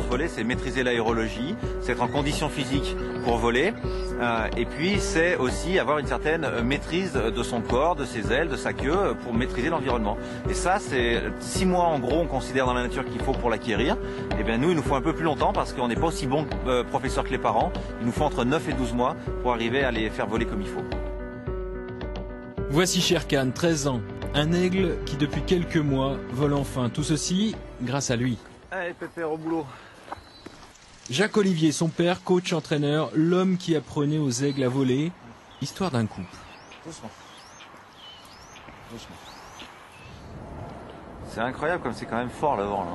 Voler, c'est maîtriser l'aérologie, c'est être en condition physique pour voler, et puis c'est aussi avoir une certaine maîtrise de son corps, de ses ailes, de sa queue, pour maîtriser l'environnement. Et ça, c'est 6 mois en gros, on considère dans la nature qu'il faut pour l'acquérir. Et bien nous, il nous faut un peu plus longtemps parce qu'on n'est pas aussi bons professeurs que les parents. Il nous faut entre 9 et 12 mois pour arriver à les faire voler comme il faut. Voici Sherkan, 13 ans, un aigle qui depuis quelques mois vole enfin. Tout ceci grâce à lui. Allez Pépère, au boulot. Jacques Olivier, son père, coach, entraîneur, l'homme qui apprenait aux aigles à voler, histoire d'un couple. Doucement. Doucement. C'est incroyable comme c'est quand même fort le vent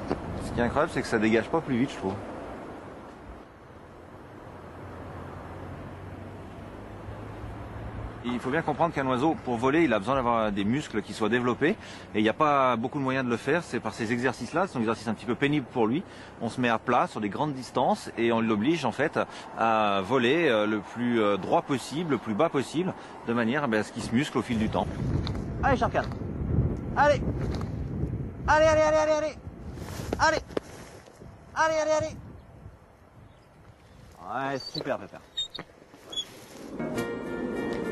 là. Ce qui est incroyable, c'est que ça dégage pas plus vite, je trouve. Il faut bien comprendre qu'un oiseau, pour voler, il a besoin d'avoir des muscles qui soient développés. Et il n'y a pas beaucoup de moyens de le faire. C'est par ces exercices-là. Ce sont des exercices un petit peu pénibles pour lui. On se met à plat sur des grandes distances et on l'oblige en fait à voler le plus droit possible, le plus bas possible, de manière à ce qu'il se muscle au fil du temps. Allez, Sherkan. Allez. Allez, allez, allez, allez, allez. Allez. Allez, allez, allez. Ouais, super, Pépère.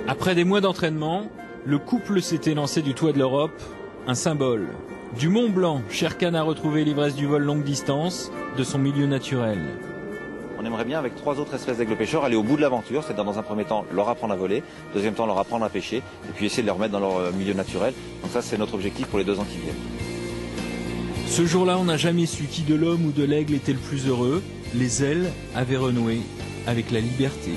Après des mois d'entraînement, le couple s'était lancé du toit de l'Europe, un symbole. Du Mont Blanc, Sherkan a retrouvé l'ivresse du vol longue distance, de son milieu naturel. On aimerait bien, avec 3 autres espèces d'aigles pêcheurs, aller au bout de l'aventure, c'est-à-dire dans un premier temps leur apprendre à voler, deuxième temps leur apprendre à pêcher, et puis essayer de les remettre dans leur milieu naturel. Donc ça, c'est notre objectif pour les 2 ans qui viennent. Ce jour-là, on n'a jamais su qui de l'homme ou de l'aigle était le plus heureux. Les ailes avaient renoué avec la liberté.